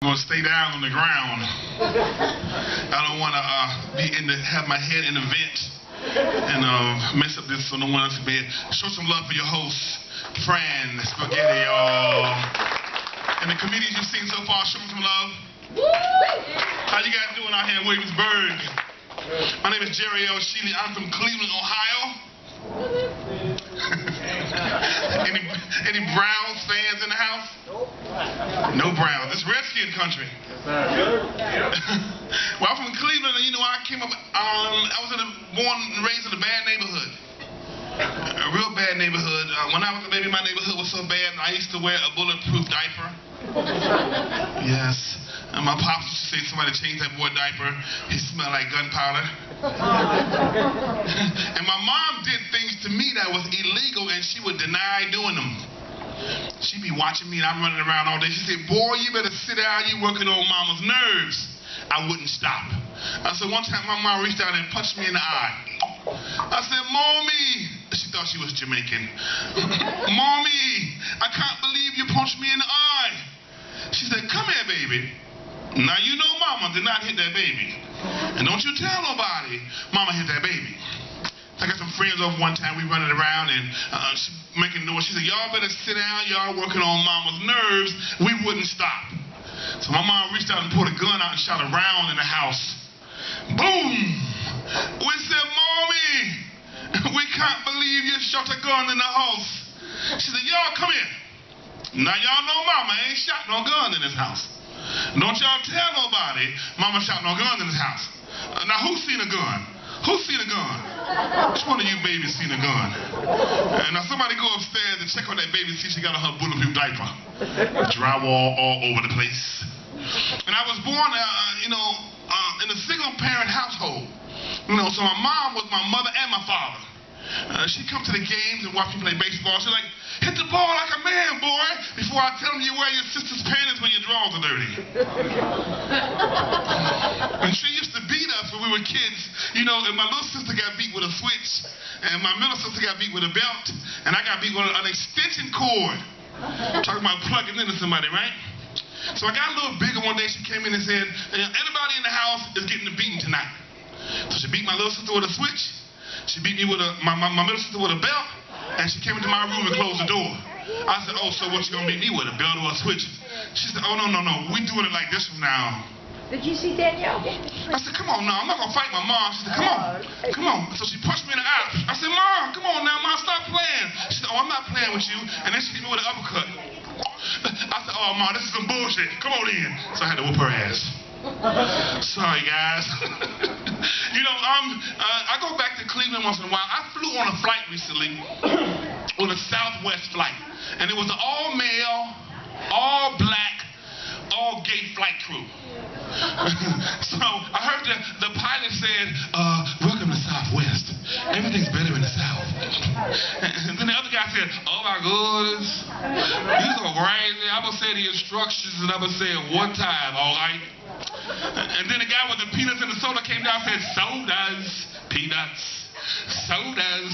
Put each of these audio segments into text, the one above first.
going to stay down on the ground. I don't want to have my head in the vent and mess up this so no one else can be. Show some love for your host, Fran Spaghetti, y'all. And the comedians you've seen so far, show them some love. How you guys doing out here in Williamsburg? My name is Jerry L. Sheeley. I'm from Cleveland, Ohio. Any Browns fans in the house? No Browns. It's Redskin country. Well, I'm from Cleveland, and you know, I came up, I was born and raised in a bad neighborhood. A real bad neighborhood. When I was a baby, my neighborhood was so bad, I used to wear a bulletproof diaper. Yes. And my pops used to say somebody changed that boy diaper, he smelled like gunpowder. And my mom did things to me that was illegal, and she would deny doing them. She'd be watching me and I'm running around all day. She said, boy, you better sit down, you working on mama's nerves. I wouldn't stop. So one time my mom reached out and punched me in the eye. I said, Mommy. She thought she was Jamaican. Mommy, I can't believe you punched me in the eye. She said, come here, baby. Now you know mama did not hit that baby. And don't you tell nobody mama hit that baby. I got some friends over one time, we running around and she making noise. She said, y'all better sit down, y'all working on mama's nerves. We wouldn't stop. So my mom reached out and pulled a gun out and shot a round in the house. Boom! We said, Mommy, we can't believe you shot a gun in the house. She said, y'all come here. Now y'all know mama ain't shot no gun in this house. Don't y'all tell nobody mama shot no gun in this house. Now who's seen a gun? Who's seen a gun? Which one of you babies seen a gun? And now somebody go upstairs and check on that baby, see she got on her bulletproof diaper. Drywall all over the place. And I was born, in a single parent household. So my mom was my mother and my father. She'd come to the games and watch me play baseball. She'd like, hit the ball like a man, boy, before I tell them you wear your sister's panties when your drawers are dirty. And she used to beat us when we were kids. And my little sister got beat with a switch, and my middle sister got beat with a belt, and I got beat with an extension cord. Talking about plugging into somebody, right? So I got a little bigger one day. She came in and said, anybody in the house is getting a beating tonight. So she beat my little sister with a switch. She beat me with my middle sister with a belt, and she came into my room and closed the door. I said, oh, so what you gonna beat me with, a belt or a switch? She said, oh, no, we doing it like this from now on. Did you see Danielle? I said, come on now, I'm not gonna fight my mom. She said, come on. So she punched me in the eye. I said, Mom, come on now, Mom, stop playing. She said, oh, I'm not playing with you. And then she hit me with an uppercut. I said, oh, Mom, this is some bullshit. Come on in. So I had to whoop her ass. Sorry, guys. I go back to Cleveland once in a while. I flew on a flight recently, on a Southwest flight, and it was an all-male, all-black, all-gay flight crew. So I heard the pilot said, welcome to Southwest. Everything's better in the South. And then the other guy said, oh my goodness, you so crazy. I'm going to say the instructions and I'm going to say it one time, all right? And then the guy with the peanuts and the soda came down and said, sodas, peanuts, sodas.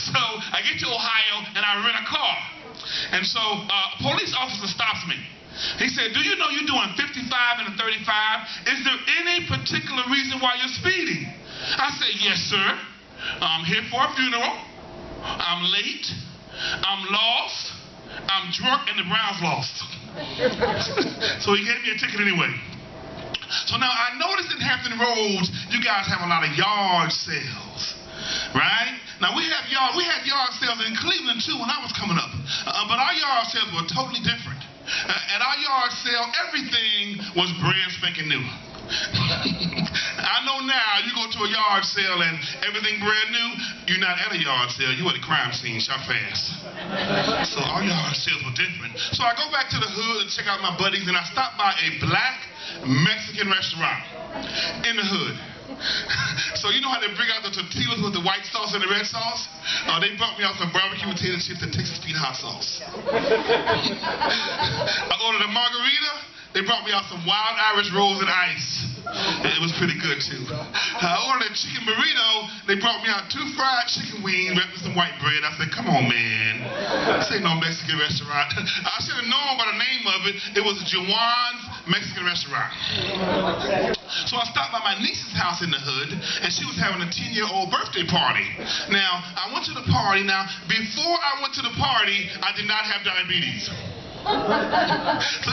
So I get to Ohio and I rent a car. And so a police officer stops me. He said, do you know you're doing 55 and a 35? Is there any particular reason why you're speeding? I said, yes, sir. I'm here for a funeral. I'm late. I'm lost. I'm drunk and the Browns lost. So he gave me a ticket anyway. So now I noticed in Hampton Roads, you guys have a lot of yard sales, right? Now we had yard sales in Cleveland too when I was coming up, but our yard sales were totally different. At our yard sale, everything was brand spanking new. I know now, you go to a yard sale and everything brand new, you're not at a yard sale, you're at a crime scene, shop fast. So our yard sales were different. So I go back to the hood and check out my buddies, and I stop by a black Mexican restaurant in the hood. So you know how they bring out the tortillas with the white sauce and the red sauce? They brought me out some barbecue potato chips and Texas Pete hot sauce. I ordered a margarita. They brought me out some wild Irish rolls and ice. It was pretty good too. I ordered a chicken burrito. They brought me out 2 fried chicken wings wrapped in some white bread. I said, come on, man. This ain't no Mexican restaurant. I should have known by the name of it. It was Juwan's Mexican restaurant. So I stopped by my niece's house in the hood, and she was having a 10-year-old birthday party. Now, I went to the party. Now, before I went to the party, I did not have diabetes. So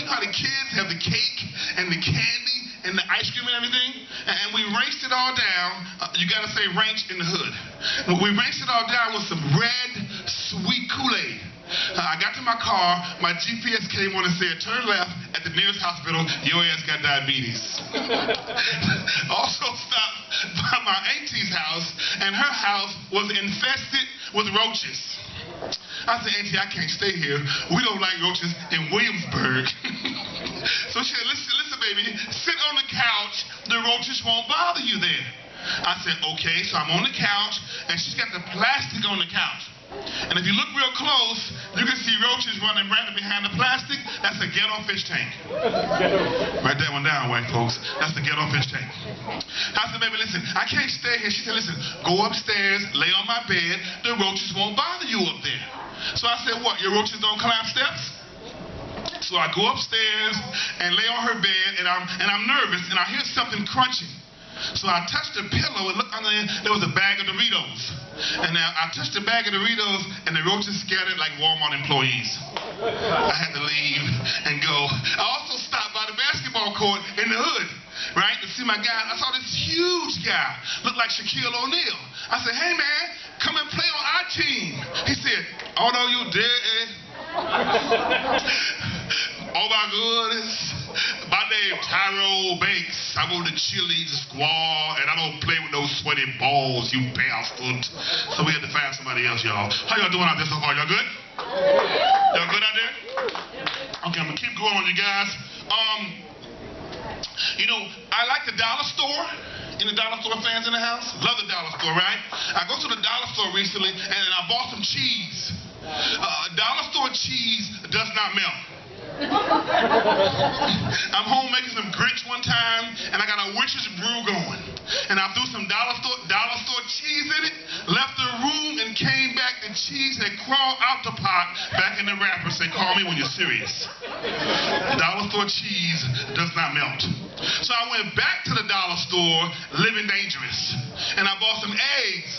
you know how the kids have the cake and the candy and the ice cream and everything? And we raced it all down. You gotta say ranch in the hood. We raced it all down with some red, sweet Kool-Aid. I got to my car, my GPS came on and said, turn left at the nearest hospital, your ass got diabetes. Also stopped by my auntie's house, and her house was infested with roaches. I said, Auntie, I can't stay here. We don't like roaches in Williamsburg. So she said, listen, baby, sit on the couch. The roaches won't bother you there. I said, okay, so I'm on the couch, and she's got the plastic on the couch. And if you look real close, you can see roaches running right behind the plastic. That's a ghetto fish tank. Write that one down, white folks. That's the ghetto fish tank. I said, baby, listen, I can't stay here. She said, listen, go upstairs, lay on my bed. The roaches won't bother you up there. So I said, what, your roaches don't climb steps? So I go upstairs and lay on her bed, and I'm nervous, and I hear something crunching. So I touched the pillow and looked under there was a bag of Doritos. And now I touched the bag of Doritos and the roaches scattered like Walmart employees. I had to leave and go. I also stopped by the basketball court in the hood, right, to see my guy. I saw this huge guy, looked like Shaquille O'Neal. I said, hey man, come and play on our team. He said, oh no, you did. Oh my goodness. My name Tyrone Banks. I go to Sheeley squad, and I don't play with those sweaty balls, you bastard. So we had to find somebody else, y'all. How y'all doing out there so far? Y'all good? Y'all good out there? Okay, I'm gonna keep going on you guys. You know, I like the dollar store. Any dollar store fans in the house? Love the dollar store, right? I go to the dollar store recently, and I bought some cheese. Dollar store cheese does not melt. I'm home making some grits one time, and I got a witch's brew going. And I threw some dollar store cheese in it, left the room, and came back. The cheese had crawled out the pot back in the wrapper. Say, call me when you're serious. Dollar store cheese does not melt. So I went back to the dollar store, living dangerous, and I bought some eggs.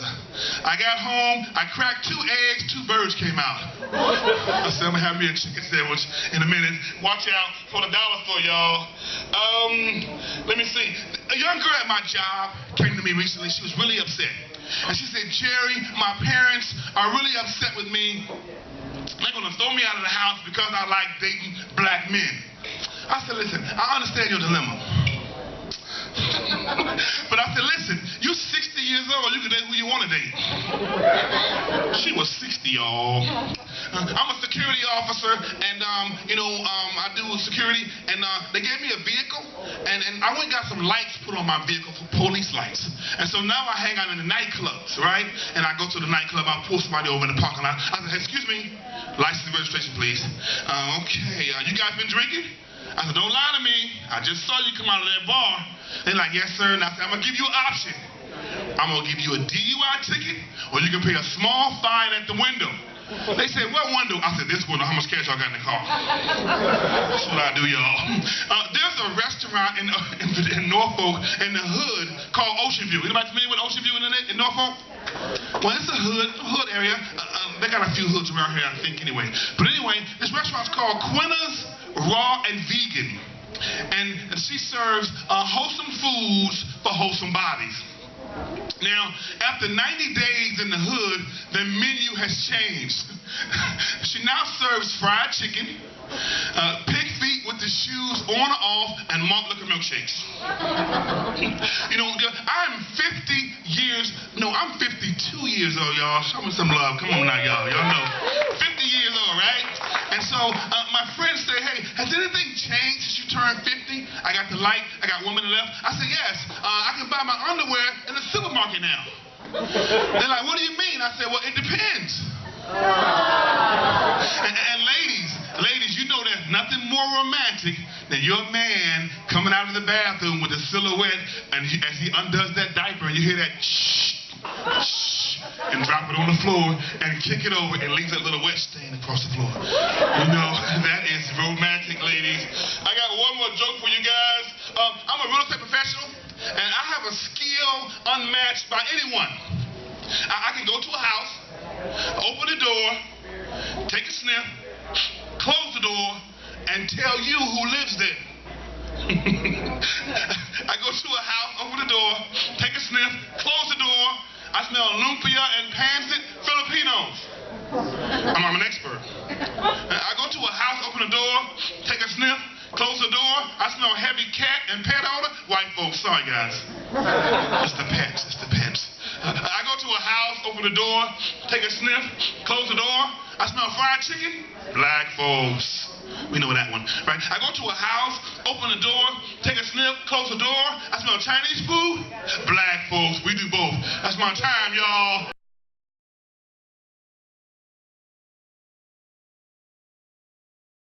I got home, I cracked 2 eggs, 2 birds came out. I said, I'm gonna have me a chicken sandwich in a minute. Watch out for the dollar store, y'all. Let me see. A young girl at my job came to me recently. She was really upset. And she said, Jerry, my parents are really upset with me. They're gonna throw me out of the house because I like dating black men. I said, listen, I understand your dilemma. But I said, listen, you're 60 years old, you can date who you want to date. She was 60, y'all. I'm a security officer, and I do security, and they gave me a vehicle, and I went and got some lights put on my vehicle for police lights. And so now I hang out in the nightclubs, right? And I go to the nightclub, I'll pull somebody over in the parking lot. I said, hey, excuse me, license and registration, please. Okay, you guys been drinking? I said, don't lie to me. I just saw you come out of that bar. They're like, yes, sir. And I said, I'm going to give you an option. I'm going to give you a DUI ticket, or you can pay a small fine at the window. They said, what window? I said, this window. How much cash y'all got in the car? That's what I do, y'all. There's a restaurant in Norfolk, in the hood, called Ocean View. Anybody familiar with Ocean View in Norfolk? Well, it's a hood area. They got a few hoods around here, I think, anyway. But anyway, this restaurant's called Quinna's Raw and Vegan. And she serves wholesome foods for wholesome bodies. Now, after 90 days in the hood, the menu has changed. She now serves fried chicken, pig feet with the shoes on or off, and malt liquor milkshakes. You know, I'm 52 years old, y'all. Show me some love. Come on now, y'all. Y'all know. 50 years old, right? And so my friends say, hey, has anything changed since you turned 50? I got the light. I got women left. I said, yes. I can buy my underwear in the supermarket now. They're like, what do you mean? I said, well, it depends. And ladies, you know there's nothing more romantic than your man coming out of the bathroom with a silhouette, and as he undoes that diaper, and you hear that shh, shh, and drop it on the floor and kick it over and leave that little wet stain across the floor. You know, that is romantic, ladies. I got one more joke for you guys. I'm a real estate professional, and I have a skill unmatched by anyone. I can go to a house, open the door, take a sniff, close the door, and tell you who lives there. I go to a house, open the door, take a sniff, close the door. I smell lumpia and pancit Filipinos. I'm an expert. I go to a house, open the door, take a sniff, close the door. I smell heavy cat and pet odor. White folks, sorry guys. It's the pets, it's the pets. I go to a house, open the door, take a sniff, close the door. I smell fried chicken. Black folks. We know that one, right? I go to a house, open the door, take a sniff, close the door. I smell Chinese food. Black folks, we do both. That's my time, y'all.